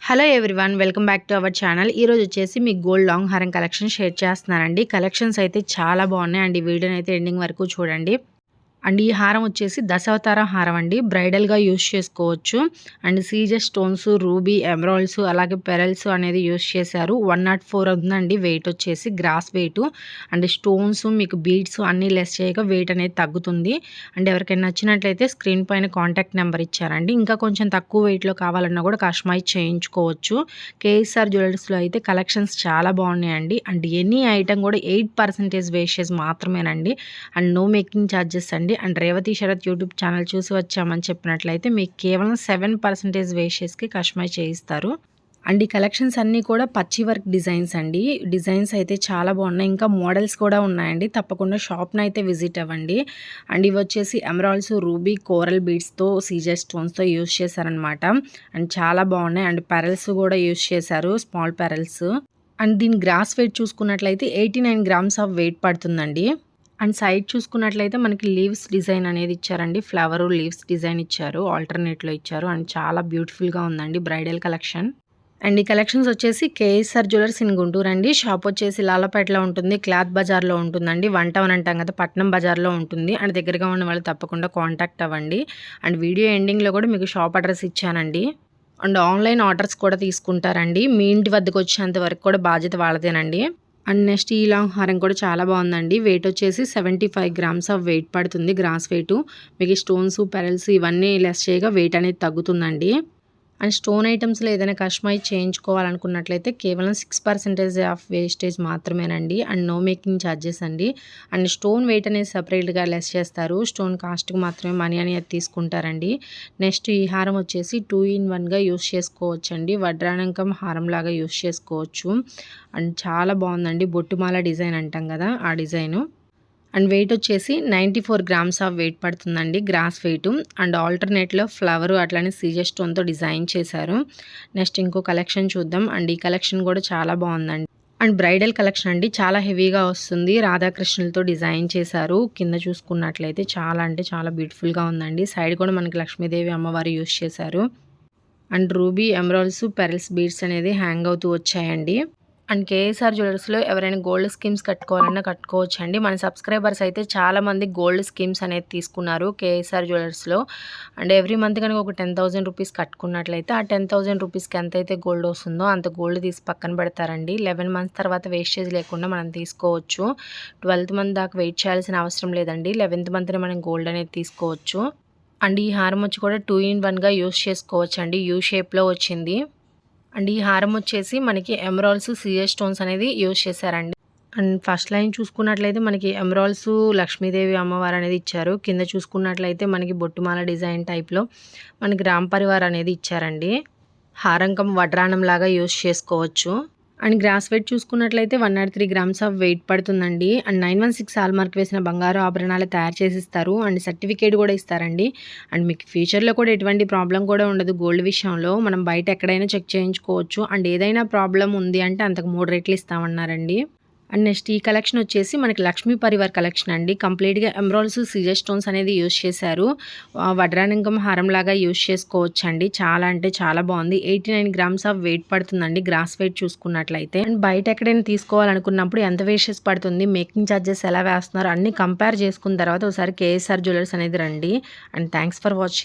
Hello everyone, welcome back to our channel. ఈరోజు వచ్చేసి మీకు గోల్డ్ లాంగ్ హారం కలెక్షన్ షేర్ చేస్తున్నానండి. కలెక్షన్స్ అయితే చాలా బాగున్నాయి అండి. వీడియోని అయితే ఎండింగ్ వరకు చూడండి. అండ్ ఈ హారం వచ్చేసి దశావతార హారం అండి. బ్రైడల్గా యూస్ చేసుకోవచ్చు. అండ్ సీజర్ స్టోన్స్, రూబీ, ఎమరాల్డ్స్, అలాగే పెరల్స్ అనేది యూస్ చేశారు. 104 ఉందండి వెయిట్ వచ్చేసి, గ్రాస్ వెయిట్. అండ్ స్టోన్స్ మీకు బీడ్స్ అన్నీ లెస్ చేయగా వెయిట్ అనేది తగ్గుతుంది. అండ్ ఎవరికైనా నచ్చినట్లయితే స్క్రీన్ పైన కాంటాక్ట్ నెంబర్ ఇచ్చారండి. ఇంకా కొంచెం తక్కువ వెయిట్లో కావాలన్నా కూడా కస్టమైజ్ చేయించుకోవచ్చు. కేఎస్ఆర్ జ్యువెలర్స్లో అయితే కలెక్షన్స్ చాలా బాగున్నాయండి. అండ్ ఎనీ ఐటమ్ కూడా 8% వేస్టేజ్ మాత్రమేనండి. అండ్ నో మేకింగ్ ఛార్జెస్ అండి. And Revathi Sarath YouTube channel చూసి వచ్చామని చెప్పినట్లయితే మీకు కేవలం 7% వేస్టేజ్కి కస్టమైజ్ చేయిస్తారు. అండ్ ఈ కలెక్షన్స్ అన్నీ కూడా పచ్చి వర్క్ డిజైన్స్ అండి. డిజైన్స్ అయితే చాలా బాగున్నాయి. ఇంకా మోడల్స్ కూడా ఉన్నాయండి. తప్పకుండా షాప్ని అయితే విజిట్ అవ్వండి. అండ్ ఇవి వచ్చేసి ఎమరాల్డ్స్, రూబీ, కోరల్ బీడ్స్తో, సీజర్ స్టోన్స్తో యూస్ చేశారనమాట. అండ్ చాలా బాగున్నాయి. అండ్ పెరల్స్ కూడా యూస్ చేశారు, స్మాల్ పెరల్స్. అండ్ దీని గ్రాస్ వెయిట్ చూసుకున్నట్లయితే 89 గ్రామ్స్ ఆఫ్ వెయిట్ పడుతుందండి. అండ్ సైడ్ చూసుకున్నట్లయితే మనకి లీవ్స్ డిజైన్ అనేది ఇచ్చారండి. ఫ్లవర్ లీవ్స్ డిజైన్ ఇచ్చారు, ఆల్టర్నేట్లో ఇచ్చారు. అండ్ చాలా బ్యూటిఫుల్గా ఉందండి బ్రైడల్ కలెక్షన్. అండ్ ఈ కలెక్షన్స్ వచ్చేసి కేఎస్ఆర్ జ్యువెలర్స్ ఇన్ గుంటూరు అండి. షాప్ వచ్చేసి లాలపేటలో ఉంటుంది, క్లాత్ బజార్లో ఉంటుందండి. 1 టౌన్ అంటాం కదా, పట్నం బజార్లో ఉంటుంది. అండ్ దగ్గరగా ఉన్న వాళ్ళు తప్పకుండా కాంటాక్ట్ అవ్వండి. అండ్ వీడియో ఎండింగ్లో కూడా మీకు షాప్ అడ్రస్ ఇచ్చానండి. అండ్ ఆన్లైన్ ఆర్డర్స్ కూడా తీసుకుంటారండి. మీ ఇంటి వద్దకు వచ్చేంత వరకు కూడా బాధ్యత వాళ్ళదేనండి. అండ్ నెక్స్ట్ ఈ లాంగ్ హారం కూడా చాలా బాగుందండి. వెయిట్ వచ్చేసి 75 గ్రామ్స్ ఆఫ్ వెయిట్ పడుతుంది, గ్రాస్ వెయిట్. మీకు స్టోన్స్, పెరల్స్ ఇవన్నీ లెస్ చేయగా వెయిట్ అనేది తగ్గుతుందండి. అండ్ స్టోన్ ఐటమ్స్లో ఏదైనా కస్టమైజ్ చేయించుకోవాలనుకున్నట్లయితే కేవలం 6% ఆఫ్ వేస్టేజ్ మాత్రమేనండి. అండ్ నో మేకింగ్ ఛార్జెస్ అండి. అండ్ స్టోన్ వెయిట్ అనేది సపరేట్గా లెస్ చేస్తారు. స్టోన్ కాస్ట్కి మాత్రమే మనీ అనేది తీసుకుంటారండి. నెక్స్ట్ ఈ హారం వచ్చేసి 2 in 1గా యూస్ చేసుకోవచ్చు అండి. వడ్రానంకం హారం లాగా యూస్ చేసుకోవచ్చు. అండ్ చాలా బాగుందండి. బొట్టుమాల డిజైన్ అంటాం కదా, ఆ డిజైను. అండ్ వెయిట్ వచ్చేసి 94 గ్రామ్స్ ఆఫ్ వెయిట్ పడుతుందండి, గ్రాస్ వెయిట్. అండ్ ఆల్టర్నేట్లో ఫ్లవర్ అట్లానే సీజర్ స్టోన్తో డిజైన్ చేశారు. నెక్స్ట్ ఇంకో కలెక్షన్ చూద్దాం. అండ్ ఈ కలెక్షన్ కూడా చాలా బాగుందండి. అండ్ బ్రైడల్ కలెక్షన్ అండి, చాలా హెవీగా వస్తుంది. రాధాకృష్ణులతో డిజైన్ చేశారు. కింద చూసుకున్నట్లయితే చాలా అంటే చాలా బ్యూటిఫుల్గా ఉందండి. సైడ్ కూడా మనకి లక్ష్మీదేవి అమ్మవారు యూస్ చేశారు. And ruby, emeralds, pearls beads అనేది హ్యాంగ్ అవుతూ వచ్చాయండి. అండ్ కేఎస్ఆర్ జ్యువెలర్స్లో ఎవరైనా గోల్డ్ స్కీమ్స్ కట్టుకోవాలన్నా కట్టుకోవచ్చు అండి. మన సబ్స్క్రైబర్స్ అయితే చాలామంది గోల్డ్ స్కీమ్స్ అనేది తీసుకున్నారు కేఎస్ఆర్ జ్యువెలర్స్లో. అండ్ ఎవ్రీ మంత్ కనుక ఒక 10,000 రూపీస్ కట్టుకున్నట్లయితే ఆ 10,000 రూపీస్కి ఎంతైతే గోల్డ్ వస్తుందో అంత గోల్డ్ తీసి పక్కన పెడతారండి. 11 మంత్స్ తర్వాత వేస్టేజ్ లేకుండా మనం తీసుకోవచ్చు. 12th మంత్ దాకా వెయిట్ చేయాల్సిన అవసరం లేదండి. 11th మంత్నే మనం గోల్డ్ అనేది తీసుకోవచ్చు. అండ్ ఈ హారం వచ్చి కూడా 2 in 1గా యూస్ చేసుకోవచ్చు అండి. యూ షేప్లో వచ్చింది. అండ్ ఈ హారం వచ్చేసి మనకి ఎమరాల్డ్స్, సీజర్ స్టోన్స్ అనేది యూజ్ చేశారండి. అండ్ ఫస్ట్ లైన్ చూసుకున్నట్లయితే మనకి ఎమరాల్డ్స్, లక్ష్మీదేవి అమ్మవారు అనేది ఇచ్చారు. కింద చూసుకున్నట్లయితే మనకి బొట్టుమాల డిజైన్ టైప్లో మనకి రామ్ పరివార్ అనేది ఇచ్చారండి. హారంకం వడ్రానం లాగా యూజ్ చేసుకోవచ్చు. అండ్ గ్రాస్ వెయిట్ చూసుకున్నట్లయితే 103 గ్రామ్స్ ఆఫ్ వెయిట్ పడుతుందండి. అండ్ 916 హాల్ మార్క్ వేసిన బంగారు ఆభరణాలు తయారు చేసి ఇస్తారు. అండ్ సర్టిఫికేట్ కూడా ఇస్తారండి. అండ్ మీకు ఫ్యూచర్లో కూడా ఎటువంటి ప్రాబ్లం కూడా ఉండదు. గోల్డ్ విషయంలో మనం బయట ఎక్కడైనా చెక్ చేయించుకోవచ్చు. అండ్ ఏదైనా ప్రాబ్లం ఉంది అంటే అంతకు 3 రెట్లు ఇస్తామన్నారండి. అండ్ నెక్స్ట్ ఈ కలెక్షన్ వచ్చేసి మనకి లక్ష్మీ పరివార్ కలెక్షన్ అండి. కంప్లీట్గా ఎమరాల్డ్స్, సీజర్ స్టోన్స్ అనేది యూస్ చేశారు. వడ్రానంకం హారం లాగా యూస్ చేసుకోవచ్చు అండి. చాలా అంటే చాలా బాగుంది. 89 గ్రామ్స్ ఆఫ్ వెయిట్ పడుతుందండి, గ్రాస్ వెయిట్ చూసుకున్నట్లయితే. అండ్ బయట ఎక్కడైనా తీసుకోవాలనుకున్నప్పుడు ఎంత వేస్టేజ్ పడుతుంది, మేకింగ్ ఛార్జెస్ ఎలా వేస్తున్నారు అన్ని కంపేర్ చేసుకున్న తర్వాత ఒకసారి కేఎస్ఆర్ జ్యువెలర్స్ అనేది రండి. And thanks for watching.